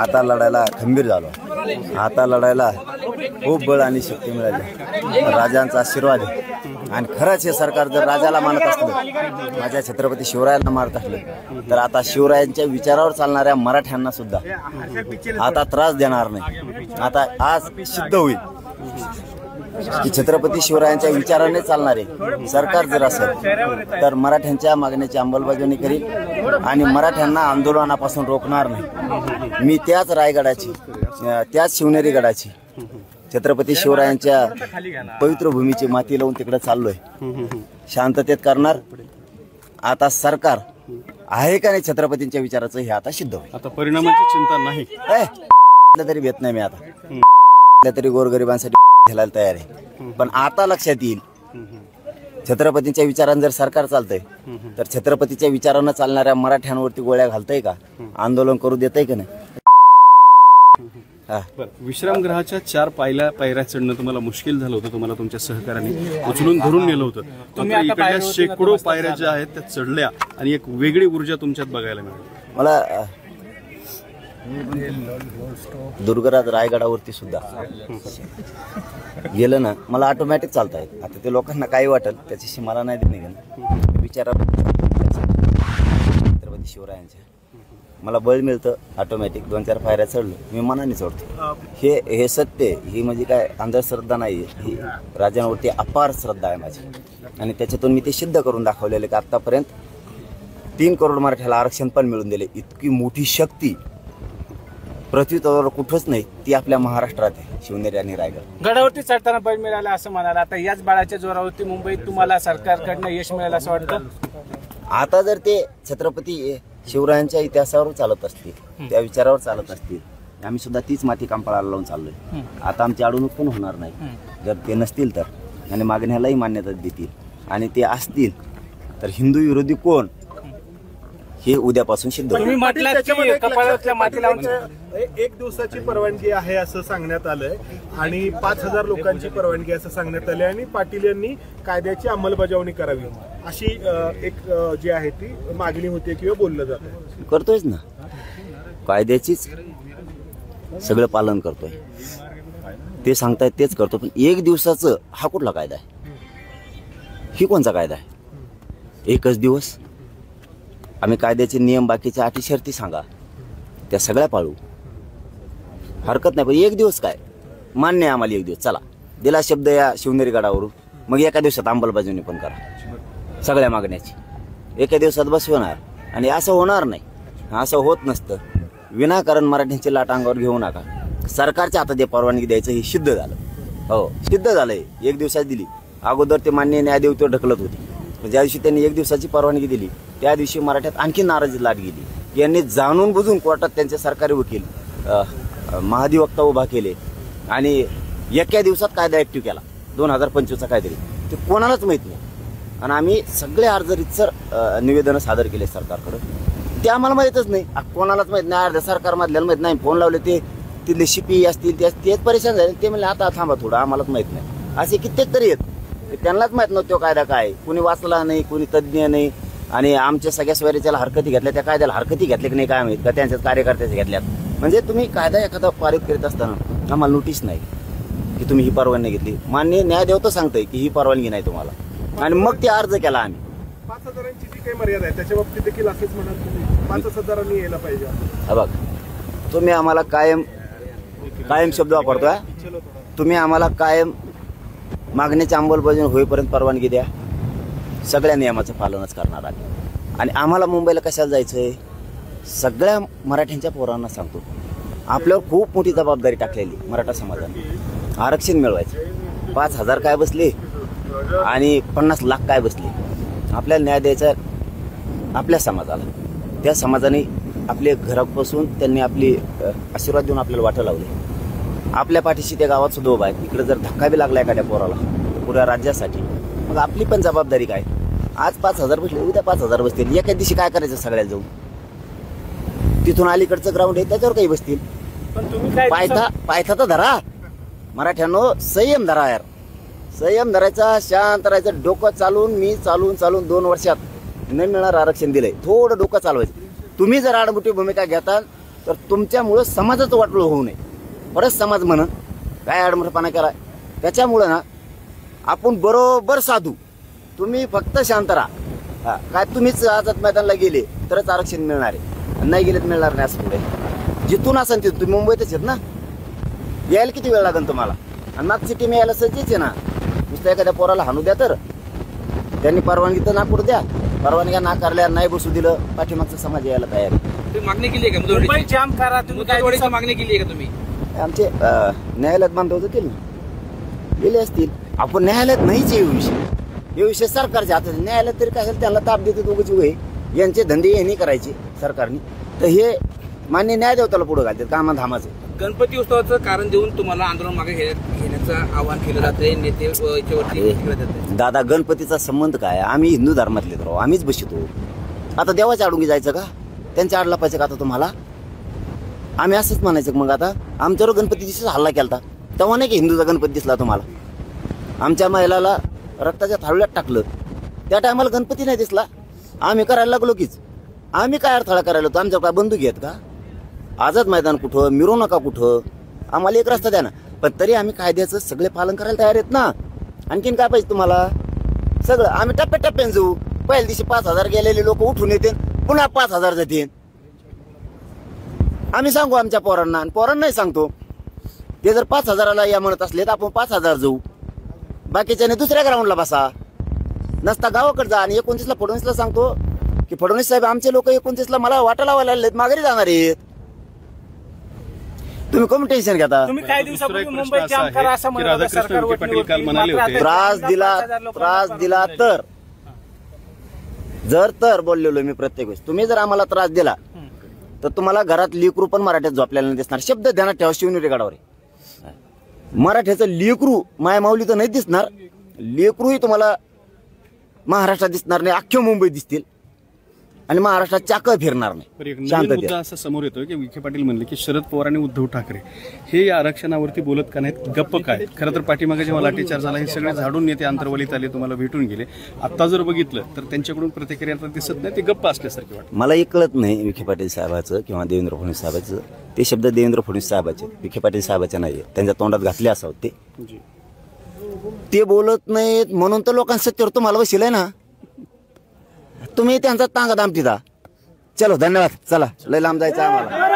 आता लढायला खंबीर झालो. आता लढायला खूप बळ आणि शक्ती मिळाली. राजांचा आशीर्वाद आहे. आणि खरंच हे सरकार जर राजाला मानत असलं, माझ्या छत्रपती शिवरायांना मानत असलं, तर आता शिवरायांच्या विचारावर चालणाऱ्या मराठ्यांना सुद्धा आता त्रास देणार नाही. आता आज सिद्ध होईल की छत्रपती शिवरायांच्या विचाराने चालणारे सरकार जर असेल तर मराठ्यांच्या मागण्याची अंमलबजावणी करील आणि मराठ्यांना आंदोलनापासून रोखणार नाही. मी त्याच रायगडाची, त्याच शिवनेरी गडाची, छत्रपती शिवरायांच्या पवित्र भूमीची माती लावून तिकडे चाललोय. शांततेत करणार. आता सरकार आहे का नाही छत्रपतींच्या विचाराचं हे आता सिद्ध होईल. आता परिणामाची चिंता नाही तरी भेट नाही. मी आता तरी गोरगरिबांसाठी घ्यायला तयार आहे. पण आता लक्षात येईल छत्रपतींच्या विचारांनी जर सरकार चालतंय तर छत्रपतीच्या विचारानं चालणाऱ्या मराठ्यांवरती गोळ्या घालतंय का, आंदोलन करू देतंय का नाही. विश्रामगृहाच्या 4 पायऱ्या चढणं तुम्हाला मुश्किल झालं होतं. तुम्हाला तुमच्या सहकार्याने उचलून धरून नेलं होतं. तुम्ही इकडल्या शेकडो पायऱ्या ज्या आहेत त्या चढल्या आणि एक वेगळी ऊर्जा तुमच्यात बघायला मिळाली. मला दुर्गराज रायगडावरती सुद्धा गेलं ना, मला ऑटोमॅटिक चालता येत. आता ते लोकांना काही वाटेल त्याच्याशी मला नाही देणे विचारा. छत्रपती शिवरायांच्या मला बळ मिळतं ऑटोमॅटिक. 2-4 पायऱ्या चढलो मी मनाने चढतो. हे सत्य. ही म्हणजे काय अंधश्रद्धा नाही. ही राजांवरती अपार श्रद्धा आहे माझी आणि त्याच्यातून मी ते सिद्ध करून दाखवलेले की आतापर्यंत 3 करोड मराठ्याला आरक्षण पण मिळून दिले. इतकी मोठी शक्ती पृथ्वीतवर कुठंच नाही, ती आपल्या महाराष्ट्रात आहे. शिवनेरी आणि रायगड गडावरती चढताना बळ मिळाला असं म्हणाला. आता याच बळाच्या जोरावरती मुंबईत तुम्हाला सरकारकडनं यश मिळालं असं वाटतं. आता जर ते छत्रपती शिवरायांच्या इतिहासावर चालत असतील, त्या विचारावर चालत असतील, आम्ही सुद्धा तीच माती कांपळाला लावून चाललोय. आता आमची अडवणूक पण होणार नाही जर ते नसतील तर. आणि मागण्यालाही मान्यता देतील आणि ते असतील तर हिंदू विरोधी कोण हे उद्यापासून सिद्ध होईल. तुम्ही म्हटलं की कपाळातल्या माती लावून 1 दिवसाची परवानगी आहे असं सांगण्यात आलंय आणि 5000 लोकांची परवानगी असं सांगण्यात आलंय आणि पाटील यांनी कायद्याची अंमलबजावणी करावी अशी एक जी आहे ती मागणी होती किंवा बोललं जातं. करतोयच ना, कायद्याचीच सगळं पालन करतोय. ते सांगतायत तेच करतो. पण 1 दिवसाचं हा कुठला कायदा आहे? ही कोणचा कायदा आहे? 1च दिवस. आम्ही कायद्याचे नियम बाकीच्या अटी शर्ती सांगा त्या सगळ्या पाळू, हरकत नाही. पण 1 दिवस काय मान्य आहे आम्हाला. 1 दिवस चला दिला शब्द या शिवनेरी गडावरून, मग एका दिवसात अंमलबजावणी पण करा सगळ्या मागण्याची. एका दिवसात बसवणार आणि असं होणार नाही. असं होत नसतं. विनाकारण मराठ्यांची लाट अंगावर घेऊ नका. सरकारच्या हातात परवानगी द्यायचं हे सिद्ध झालं. हो सिद्ध झालंय. 1 दिवसात दिली. अगोदर ते मान्य न्यायदेवतेवर ढकलत होते. ज्या दिवशी त्यांनी 1 दिवसाची परवानगी दिली त्या दिवशी मराठ्यात आणखी नाराजी लाट गेली. यांनी जाणून बुजून कोर्टात त्यांचे सरकारी वकील महाधिवक्ता उभा केले आणि एका दिवसात कायदा ऍक्टिव्ह केला 2025चा कायदा. ते कोणालाच माहित नाही. आणि आम्ही सगळे अर्ज रितसर निवेदन सादर केले सरकारकडे. ते आम्हाला माहितच नाही. कोणालाच माहित नाही. अर्ध्या सरकारमधल्याला माहित नाही. फोन लावले ते तिथले शिपी असतील तेच परेशान झाले. ते म्हणले आता थांबा थोडं, आम्हालाच माहित नाही. असे कित्येक तरी आहेत त्यांनाच माहित नव्हतं कायदा काय. कुणी वाचला नाही, कुणी तज्ज्ञ नाही. आणि आमच्या सगळ्या स्वैराच्याला हरकती घेतल्या. त्या कायद्याला हरकती घेतल्या की नाही काय माहित का त्यांच्याच कार्यकर्त्याच्या घेतल्यात. म्हणजे तुम्ही कायदा एखादा पारित करीत असताना आम्हाला नोटीस नाही की तुम्ही ही परवानगी घेतली. मान्य न्यायदेवता सांगतंय की ही परवानगी नाही तुम्हाला. आणि मग ते अर्ज केला आम्ही. 5000ची जी काही मर्यादा आहे त्याच्या बाबतीत देखील असंच म्हणाल तुम्ही 5000 यायला पाहिजे. हा बघ, तुम्ही आम्हाला कायम शब्द वापरतोय. तुम्ही आम्हाला कायम मागण्याची अंमलबजावणी होईपर्यंत परवानगी द्या. सगळ्या नियमाचं पालनच करणार आहे. आणि आम्हाला मुंबईला कशाला जायचंय? सगळ्या मराठ्यांच्या पोरांना सांगतो, आपल्यावर खूप मोठी जबाबदारी टाकलेली मराठा समाजाने. आरक्षण मिळवायचं. 5000 काय बसले आणि 50 लाख काय बसले. आपल्याला न्याय द्यायचा आपल्या समाजाला. त्या समाजाने आपले घरापासून त्यांनी आपली आशीर्वाद देऊन आपल्याला वाटा लावले. आपल्या पाठीशी त्या गावात सुद्धा उभा आहे. इकडे जर धक्का बी लागला एखाद्या पोराला पुऱ्या राज्यासाठी, मग आपली पण जबाबदारी काय? आज 5000 बसले, उद्या 5000 बसतील. एका दिवशी काय करायचं सगळ्याला जाऊन? तिथून अलीकडचं ग्राउंड आहे त्याच्यावर काही बसतील. पण तुम्ही पायथा तर धरा मराठ्यांनो. संयम धरा यार. संयम धरायचा, शांत राहायचं. डोकं चालून 2 वर्षात न मिळणार आरक्षण दिलंय. थोडं डोकं चालवायचं. तुम्ही जर आडमुठी भूमिका घेता तर तुमच्यामुळं समाजाचं वाटोळं होऊ नये. परत समाज म्हणून काय आडमरपणा केला त्याच्यामुळं ना आपण बरोबर साधू. तुम्ही फक्त शांत राहा. हा, काय तुम्हीच आझाद मैदानाला गेले तरच आरक्षण मिळणार आहे, नाही गेले तर मिळणार नाही असं पुढे. जिथून असेल तिथून तुम्ही मुंबईतच आहेत ना, यायला किती वेळ लागेल तुम्हाला? आणि मागची टीम यायला सज्जच आहे ना. नुसतं एखाद्या पोराला हाणू द्या, तर त्यांनी परवानगी तर नाकूड द्या. परवानग्या नाकारल्या, नाही बसू दिलं, पाठीमागचा समाज यायला तयार आहे. तुम्ही मागणी केली आहे का मुंबई जाम करा तुम्ही काय मुदतवाढीची मागणी केली आहे का तुम्ही? आमचे न्यायालयात बांधव होतील ना, गेले असतील. आपण न्यायालयात नाहीच हे विषय. हे विषय सरकारच्या हातात. न्यायालयात तरी काय असेल त्यांना ताप देते दोघंची वय, यांचे धंदे हे नाही करायचे सरकारने. तर हे मान्य न्यायदेवताला पुढे घालतात कामा धामाचे. गणपती उत्सवाचं कारण देऊन तुम्हाला आंदोलन मागे घेण्याचं आवाहन केलं जाते. नेते याच्यावरती दादा, गणपतीचा संबंध काय? आम्ही हिंदू धर्मातले राहू, आम्हीच बसतो. आता देवाच्या आडून जायचं का? त्यांच्या आडला पाहिजे का आता तुम्हाला? आम्ही असंच म्हणायचं मग. आता आमच्यावर गणपती दिवशीच हल्ला केला तेव्हा नाही की हिंदूचा गणपती दिसला तुम्हाला? आमच्या महिलाला रक्ताच्या थाळ्यात टाकलं त्या टायमाला गणपती नाही दिसला. आम्ही करायला लागलो कीच. आम्ही काय अडथळा करायला होतो? आमच्या काय बंदूक आहेत का? आझाद मैदान कुठं, मिरवू नका कुठं, आम्हाला एक रस्ता द्या ना. पण तरी आम्ही कायद्याचं सगळे पालन करायला तयार आहेत ना. आणखीन काय पाहिजे तुम्हाला? सगळं आम्ही टप्प्याटप्प्याने जाऊ. पहिल्या दिवशी 5,000 गेलेले लोक उठून येतील, पुन्हा 5,000 जातील. आम्ही सांगू आमच्या पोरांना, आणि पोरांनाही सांगतो. ते जर 5,000ला या म्हणत असले तर आपण 5,000 जाऊ. बाकीच्याने दुसऱ्या ग्राउंडला बसा. नसता गावाकडे जा. आणि 29ला फडणवीसला सांगतो की फडणवीस साहेब, आमचे लोक 29ला मला वाटा लावायला आलेत, माघारी जाणार आहेत. तुम्ही कमी टेन्शन घेता? तुम्ही काही दिवसापूर्वी मुंबई जाम करा असं म्हणत होता सरकार पाटील काल म्हणाले होते. त्रास दिला तर जर बोललेलो मी प्रत्येक वेळेस. तुम्ही जर आम्हाला त्रास दिला तर तुम्हाला घरात लेकरू पण मराठ्यात झोपलेला नाही दिसणार. शब्द ध्यानात ठेवा, शिवनेरी गडावर आहे. मराठ्याचं लेकरू माया माऊली तर नाही दिसणार. लेकरूही तुम्हाला महाराष्ट्रात दिसणार नाही, अख्ख्या मुंबईत दिसतील. आणि महाराष्ट्रात चाकं फिरणार पण एक नाही. नवीन मुद्दा असा समोर येतोय की विखे पाटील म्हणले की शरद पवार आणि उद्धव ठाकरे हे या आरक्षणावरती बोलत का नाहीत, गप्प काय? खरं तर पाठीमागे जेव्हा लाठीचार्ज झाला हे सगळे झाडून नेते अंतर्वलीत आले, तुम्हाला भेटून गेले. आता जर बघितलं तर त्यांच्याकडून प्रतिक्रिया आता दिसत नाही, ते गप्प असल्यासारखे वाटतं. मलाही कळत नाही विखे पाटील साहेबाचं किंवा देवेंद्र फडणवीस साहेबाचं. ते शब्द देवेंद्र फडणवीस साहेबाचे, विखे पाटील साहेबाचे नाही. त्यांच्या तोंडात घातले असावं ते बोलत नाहीत म्हणून तर लोकांचं सत्तेवर तुम्हाला बसलंय ना. तुम्ही त्यांचा तांगा दामटीदा. चलो, धन्यवाद. चला, लय लांब जायचं आम्हाला.